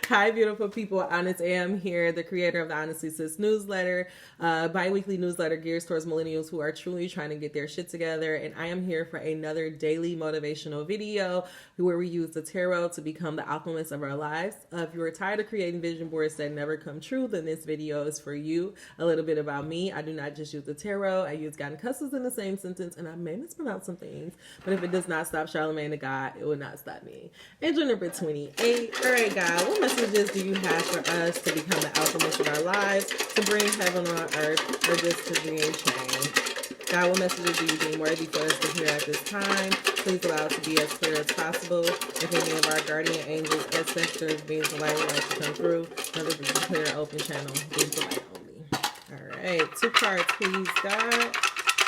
Hi, beautiful people. Honest AM here, the creator of the Honestly Sis newsletter, bi-weekly newsletter geared towards millennials who are truly trying to get their shit together. And I am here for another daily motivational video where we use the tarot to become the alchemists of our lives. If you're tired of creating vision boards that never come true, then this video is for you. A little bit about me. I do not just use the tarot. I use God and cusses in the same sentence, and I may mispronounce some things. But if it does not stop Charlemagne the God, it will not stop me. Angel number 28. All right, God, what messages do you have for us to become the alchemists of our lives, to bring heaven on earth, or just to bring change? God, what messages do you deem worthy for us to hear at this time? Please allow it to be as clear as possible. If any of our guardian angels, ancestors, beings of light would like to come through, let this is a clear, open channel, beings of light only. All right, 2 cards, please, God.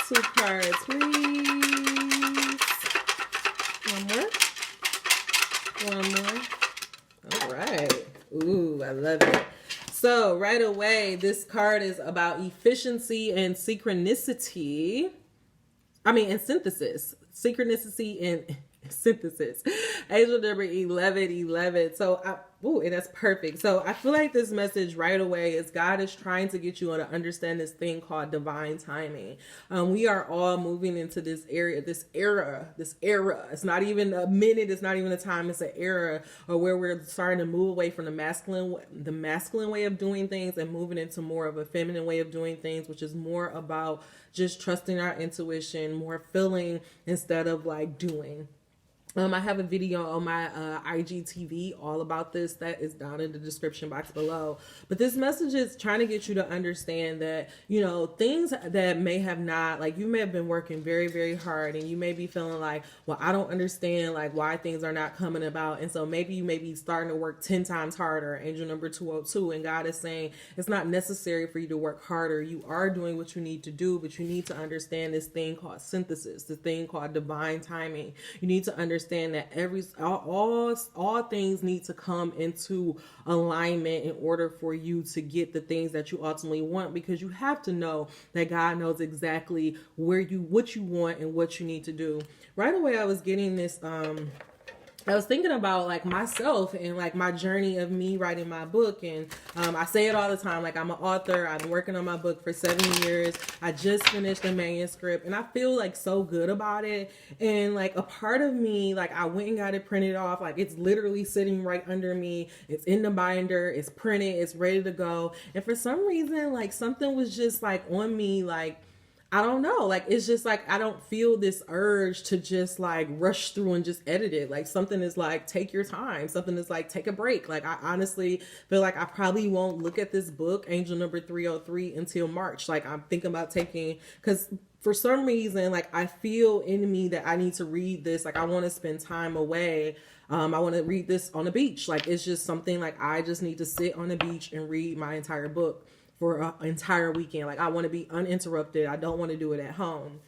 2 cards, please. One more. One more. All right. Ooh, I love it. So right away, this card is about efficiency and synchronicity. And synthesis. Synchronicity and synthesis. Angel number 1111. And that's perfect. So I feel like this message right away is God is trying to get you to understand this thing called divine timing. We are all moving into this era. It's not even a minute. It's not even a time. It's an era where we're starting to move away from the masculine way of doing things and moving into more of a feminine way of doing things, which is more about just trusting our intuition, more feeling instead of like doing. I have a video on my IGTV all about this that is down in the description box below. But this message is trying to get you to understand that, things that may have not, like you may have been working very, very hard and you may be feeling like, well, I don't understand like why things are not coming about. And so maybe you may be starting to work 10 times harder, angel number 202. And God is saying it's not necessary for you to work harder. You are doing what you need to do, but you need to understand this thing called synthesis, this thing called divine timing. You need to understand that all things need to come into alignment in order for you to get the things that you ultimately want, because you have to know that God knows exactly what you want and what you need to do. Right away, I was getting this I was thinking about like myself and like my journey of me writing my book. And I say it all the time, like I'm an author. I've been working on my book for 7 years. I just finished the manuscript and I feel like so good about it. And like a part of me, like I went and got it printed off. Like it's literally sitting right under me. It's in the binder. It's printed. It's ready to go. And for some reason, like something was just like on me, like, I don't know, like it's just like I don't feel this urge to just like rush through and just edit it. Like something is like, take your time. Something is like, take a break. Like I honestly feel like I probably won't look at this book, Angel number 303, until March. Like I'm thinking about because for some reason, like I feel in me that I need to read this. Like I want to spend time away. I want to read this on the beach. Like it's just something like I just need to sit on the beach and read my entire book for an entire weekend. Like I want to be uninterrupted. I don't want to do it at home.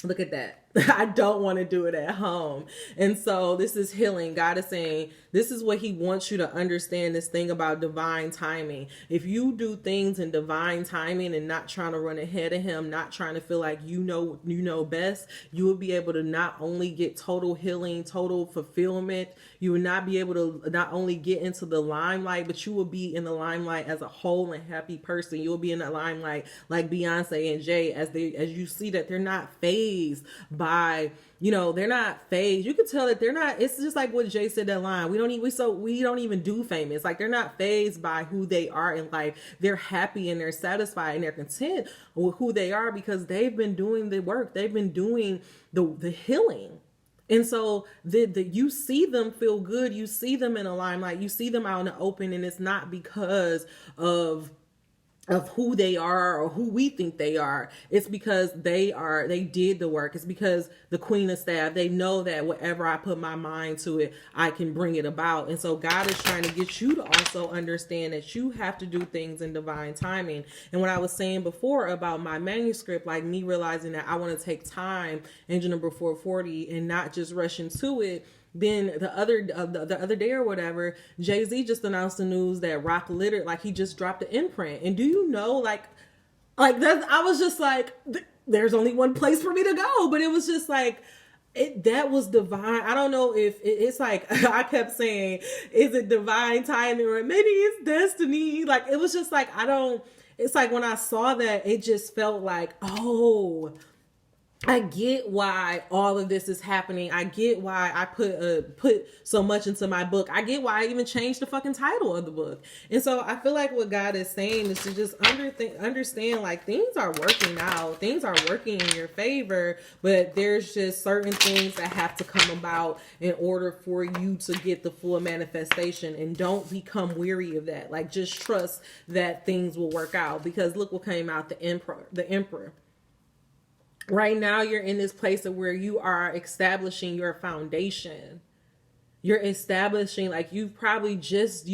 Look at that. I don't want to do it at home. And so this is healing. God is saying this is what he wants you to understand, this thing about divine timing. If you do things in divine timing and not trying to run ahead of him, not trying to feel like you know best, you will be able to not only get total healing, total fulfillment. You will not be able to not only get into the limelight, but you will be in the limelight as a whole and happy person. You will be in the limelight like Beyoncé and Jay as you see that they're not phased by, they're not phased. You can tell that they're not. It's just like what Jay said, that line. We don't even do famous. Like they're not phased by who they are in life. They're happy and they're satisfied and they're content with who they are because they've been doing the work. They've been doing the healing. And so you see them feel good. You see them in a limelight. You see them out in the open, and it's not because of who they are or who we think they are. It's because they did the work. It's because the Queen of Staff, they know that whatever I put my mind to it, I can bring it about. And so God is trying to get you to also understand that you have to do things in divine timing. And what I was saying before about my manuscript, like me realizing that I want to take time, angel number 440, and not just rush into it. Then the other day or whatever, Jay-Z just announced the news that Rock Littered, like he just dropped the imprint. And do you know, like that, I was just like, there's only one place for me to go. But it was just like, that was divine. I don't know if it's like, I kept saying, is it divine timing or maybe it's destiny? Like, it was just like, it's like when I saw that, it just felt like, oh, I get why all of this is happening. I get why I put so much into my book. I get why I even changed the fucking title of the book. And so I feel like what God is saying is to just understand, like, things are working now. Things are working in your favor, but there's just certain things that have to come about in order for you to get the full manifestation. And don't become weary of that. Like, just trust that things will work out, because look what came out, the emperor. Right now, you're in this place of where you are establishing your foundation. You're establishing, like, you probably just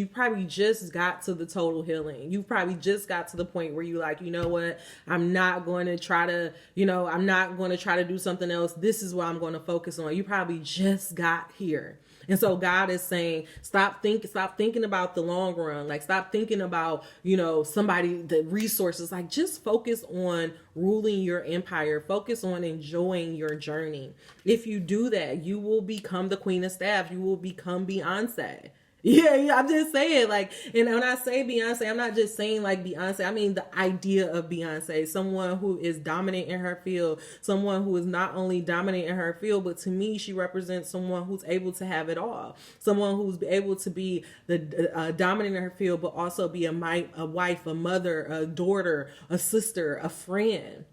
got to the total healing. You probably just got to the point where you like, you know what? I'm not going to try to do something else. This is what I'm going to focus on. You probably just got here. And so God is saying, stop thinking about the long run. Like, stop thinking about, the resources. Like, just focus on ruling your empire. Focus on enjoying your journey. If you do that, you will become the queen of staff. You will become Beyoncé. Yeah, I'm just saying, like, and when I say Beyonce, I'm not just saying like Beyonce. I mean the idea of Beyonce, someone who is dominant in her field, someone who is not only dominant in her field, but to me, she represents someone who's able to have it all. Someone who's able to be the dominant in her field, but also be a wife, a mother, a daughter, a sister, a friend.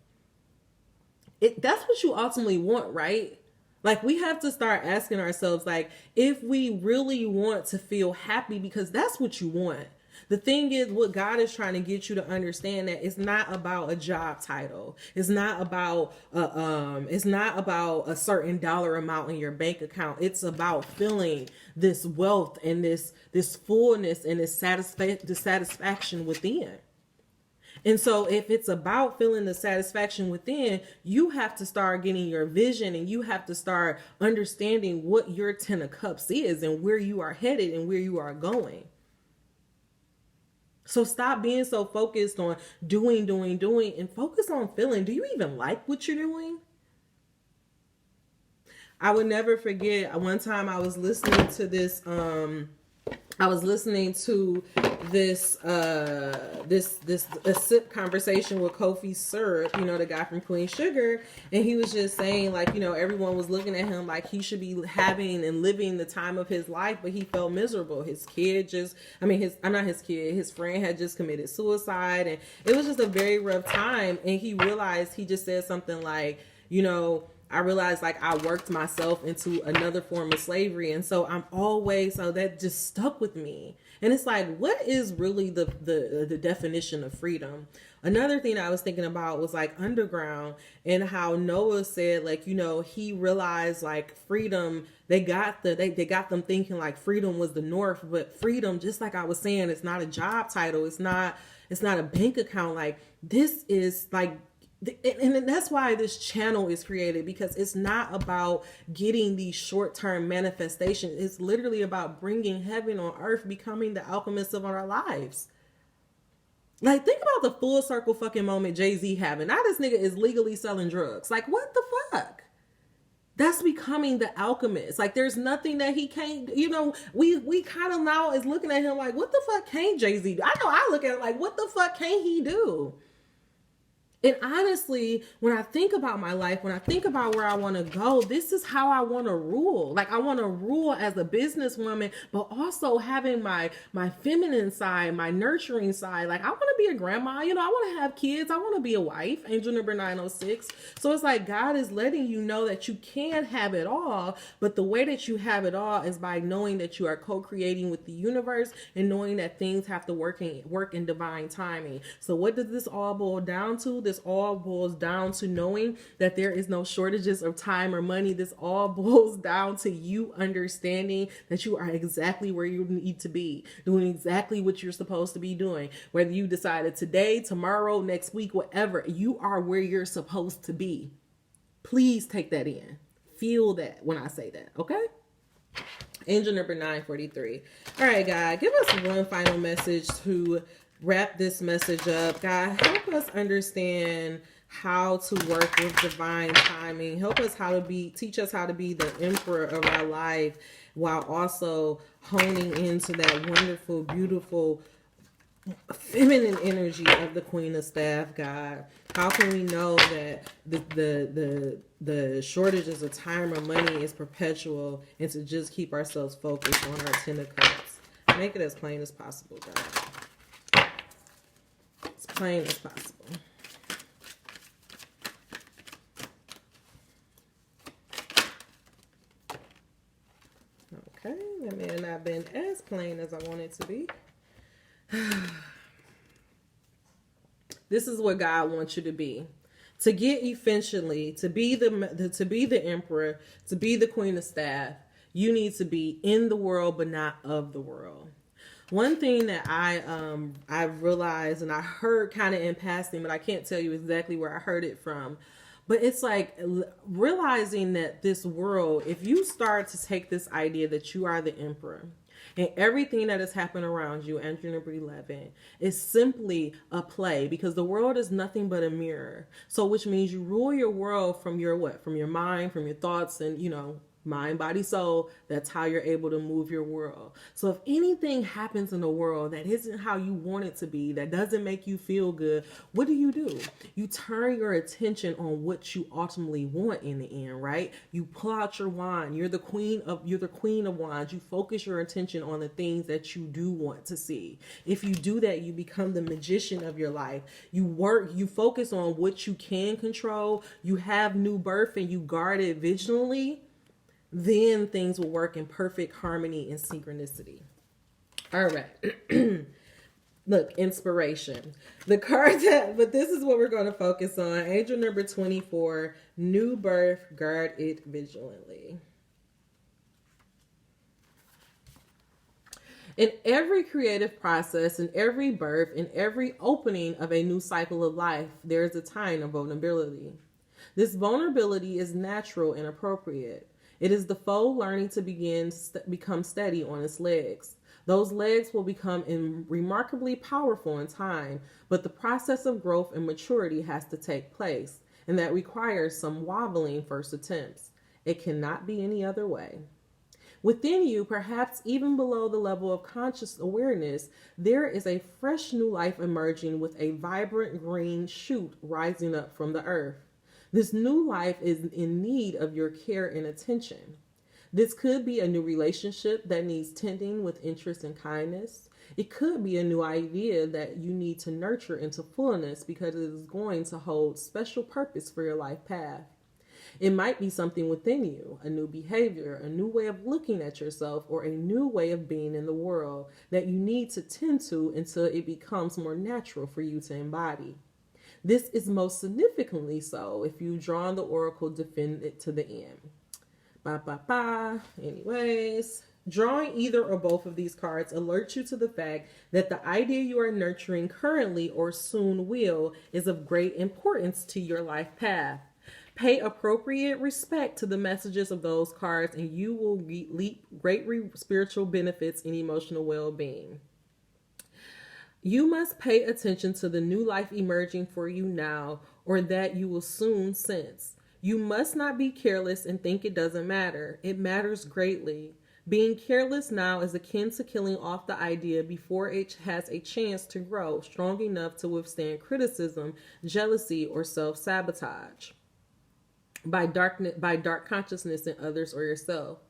That's what you ultimately want, right? Like, we have to start asking ourselves, like, if we really want to feel happy, because that's what you want. The thing is, what God is trying to get you to understand, that it's not about a job title. It's not about a certain dollar amount in your bank account. It's about feeling this wealth and this fullness and this satisfaction within. And so if it's about feeling the satisfaction within, you have to start getting your vision, and you have to start understanding what your 10 of cups is and where you are headed and where you are going. So stop being so focused on doing, and focus on feeling. Do you even like what you're doing? I would never forget, one time I was listening to this, a sip conversation with Kofi Syrup, the guy from Queen Sugar. And he was just saying, like, everyone was looking at him like he should be having and living the time of his life, but he felt miserable. His friend had just committed suicide, and it was just a very rough time. And he realized, he just said something like, I realized, like, I worked myself into another form of slavery. And so so that just stuck with me. And it's like, what is really the definition of freedom? Another thing I was thinking about was like Underground, and how Noah said, like, he realized, like, freedom, they got them thinking like freedom was the North, but freedom, just like I was saying, it's not a job title. It's not a bank account. Like, this is like, and that's why this channel is created, because it's not about getting these short-term manifestations. It's literally about bringing heaven on earth, becoming the alchemist of our lives. Like, think about the full circle fucking moment Jay-Z having. Now this nigga is legally selling drugs. Like, what the fuck? That's becoming the alchemist. Like, there's nothing that he can't, we kind of now is looking at him like, what the fuck can't Jay-Z do? I know I look at it like, what the fuck can't he do? And honestly, when I think about my life, when I think about where I want to go, this is how I want to rule. Like, I want to rule as a businesswoman, but also having my feminine side, my nurturing side. Like, I want to be a grandma. I want to have kids. I want to be a wife. Angel number 906. So it's like God is letting you know that you can have it all, but the way that you have it all is by knowing that you are co-creating with the universe, and knowing that things have to work in divine timing. So what does this all boil down to? This all boils down to knowing that there is no shortages of time or money. This all boils down to you understanding that you are exactly where you need to be, doing exactly what you're supposed to be doing. Whether you decided today, tomorrow, next week, whatever, you are where you're supposed to be. Please take that in. Feel that when I say that, okay? Angel number 943. All right, God, give us one final message to wrap this message up. God, help us understand how to work with divine timing. Teach us how to be the emperor of our life while also honing into that wonderful, beautiful, feminine energy of the Queen of Staff, God. How can we know that the shortages of time or money is perpetual, and to just keep ourselves focused on our Ten of Cups? Make it as plain as possible, God. As plain as possible. Okay, that may have not been as plain as I want it to be. This is what God wants you to be. To get efficiently, to be the emperor, to be the Queen of Staff, you need to be in the world but not of the world. One thing that I realized, and I heard kind of in passing, but I can't tell you exactly where I heard it from. But it's like realizing that this world, if you start to take this idea that you are the emperor, and everything that has happened around you, entry number 11, is simply a play, because the world is nothing but a mirror. So which means you rule your world from your what? From your mind, from your thoughts, and mind, body, soul. That's how you're able to move your world. So if anything happens in the world that isn't how you want it to be, that doesn't make you feel good, what do? You turn your attention on what you ultimately want in the end, right? You pull out your wand. You're the queen of wands. You focus your attention on the things that you do want to see. If you do that, you become the magician of your life. You focus on what you can control. You have new birth and you guard it vigilantly. Then things will work in perfect harmony and synchronicity. All right. Look, inspiration. But this is what we're going to focus on. Angel number 24, new birth, guard it vigilantly. In every creative process, in every birth, in every opening of a new cycle of life, there is a time of vulnerability. This vulnerability is natural and appropriate. It is the foe learning to become steady on its legs. Those legs will become remarkably powerful in time, but the process of growth and maturity has to take place, and that requires some wobbling first attempts. It cannot be any other way. Within you, perhaps even below the level of conscious awareness, there is a fresh new life emerging with a vibrant green shoot rising up from the earth. This new life is in need of your care and attention. This could be a new relationship that needs tending with interest and kindness. It could be a new idea that you need to nurture into fullness because it is going to hold special purpose for your life path. It might be something within you, a new behavior, a new way of looking at yourself, or a new way of being in the world that you need to tend to until it becomes more natural for you to embody. This is most significantly so if you draw on the oracle defend it to the end. Anyways, drawing either or both of these cards alerts you to the fact that the idea you are nurturing currently or soon will is of great importance to your life path. Pay appropriate respect to the messages of those cards and you will reap great spiritual benefits and emotional well-being. You must pay attention to the new life emerging for you now, or that you will soon sense. You must not be careless and think it doesn't matter. It matters greatly. Being careless now is akin to killing off the idea before it has a chance to grow strong enough to withstand criticism, jealousy, or self-sabotage by dark consciousness in others or yourself.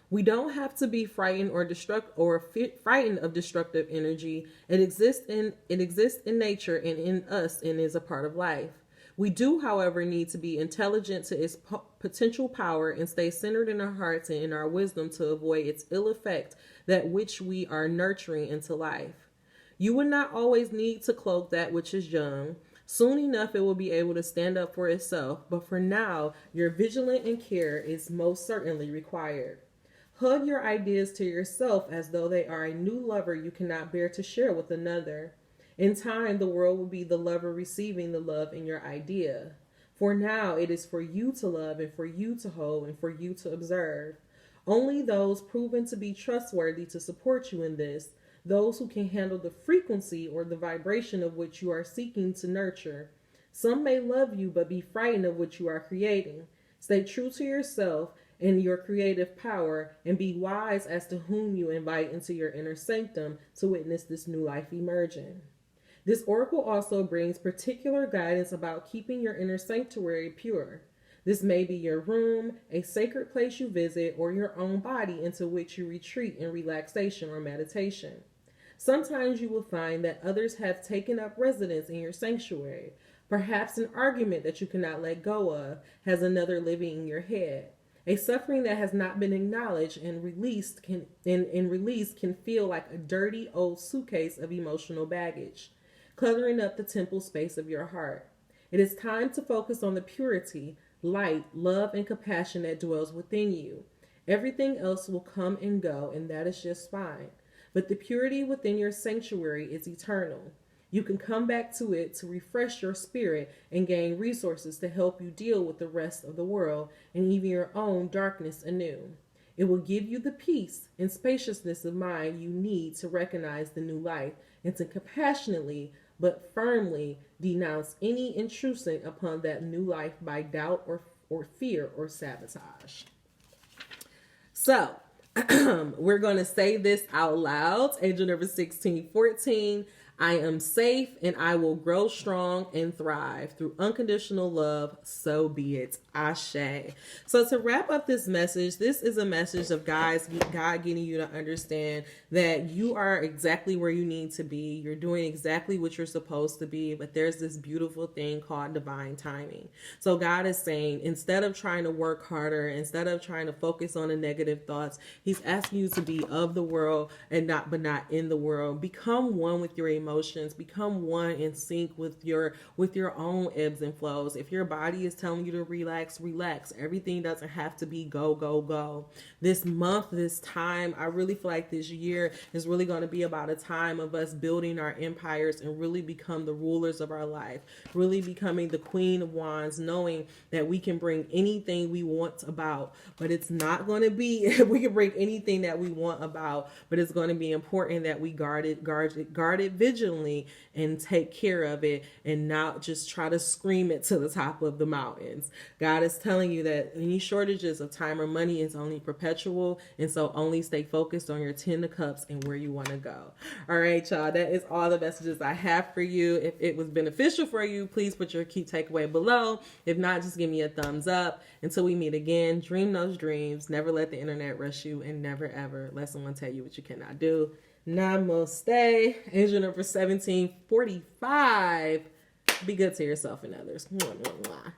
We don't have to be frightened frightened of destructive energy. It exists in nature and in us and is a part of life. We do, however, need to be intelligent to its potential power and stay centered in our hearts and in our wisdom to avoid its ill effect, that which we are nurturing into life. You will not always need to cloak that which is young. Soon enough, it will be able to stand up for itself, but for now, your vigilance and care is most certainly required. Hug your ideas to yourself as though they are a new lover you cannot bear to share with another. In time, the world will be the lover receiving the love in your idea. For now, it is for you to love and for you to hold and for you to observe. Only those proven to be trustworthy to support you in this, those who can handle the frequency or the vibration of which you are seeking to nurture, Some may love you but be frightened of what you are creating. Stay true to yourself and your creative power, and be wise as to whom you invite into your inner sanctum to witness this new life emerging. This oracle also brings particular guidance about keeping your inner sanctuary pure. This may be your room, a sacred place you visit, or your own body into which you retreat in relaxation or meditation. Sometimes you will find that others have taken up residence in your sanctuary. Perhaps an argument that you cannot let go of has another living in your head. A suffering that has not been acknowledged and released can feel like a dirty old suitcase of emotional baggage, cluttering up the temple space of your heart. It is time to focus on the purity, light, love, and compassion that dwells within you. Everything else will come and go, and that is just fine. But the purity within your sanctuary is eternal. You can come back to it to refresh your spirit and gain resources to help you deal with the rest of the world and even your own darkness anew. It will give you the peace and spaciousness of mind you need to recognize the new life and to compassionately but firmly denounce any intrusion upon that new life by doubt or fear or sabotage. So, we're going to say this out loud. Angel number 1614. I am safe and I will grow strong and thrive through unconditional love. So be it. Ashe. So to wrap up this message, this is a message of God getting you to understand that you are exactly where you need to be. You're doing exactly what you're supposed to be, but there's this beautiful thing called divine timing. So God is saying, instead of trying to work harder, instead of trying to focus on the negative thoughts, he's asking you to be of the world and not in the world. Become one with your emotions, become one in sync with your own ebbs and flows. If your body is telling you to relax. Everything doesn't have to be go. This month, this time, I really feel like this year is really going to be about a time of us building our empires and really become the rulers of our life, really becoming the Queen of Wands, knowing that we can bring anything we want about, but it's not going to be, we can bring anything that we want about, but it's going to be important that we guard it vigilantly and take care of it and not just try to scream it to the top of the mountains. God is telling you that any shortages of time or money is only perpetual, and so only stay focused on your 10 of cups and where you want to go. All right, y'all, that is all the messages I have for you. If it was beneficial for you, please put your key takeaway below. If not, just give me a thumbs up. Until we meet again, dream those dreams, never let the internet rush you, and never ever let someone tell you what you cannot do. Namaste. Angel number 1745. Be good to yourself and others. Mwah, mwah, mwah.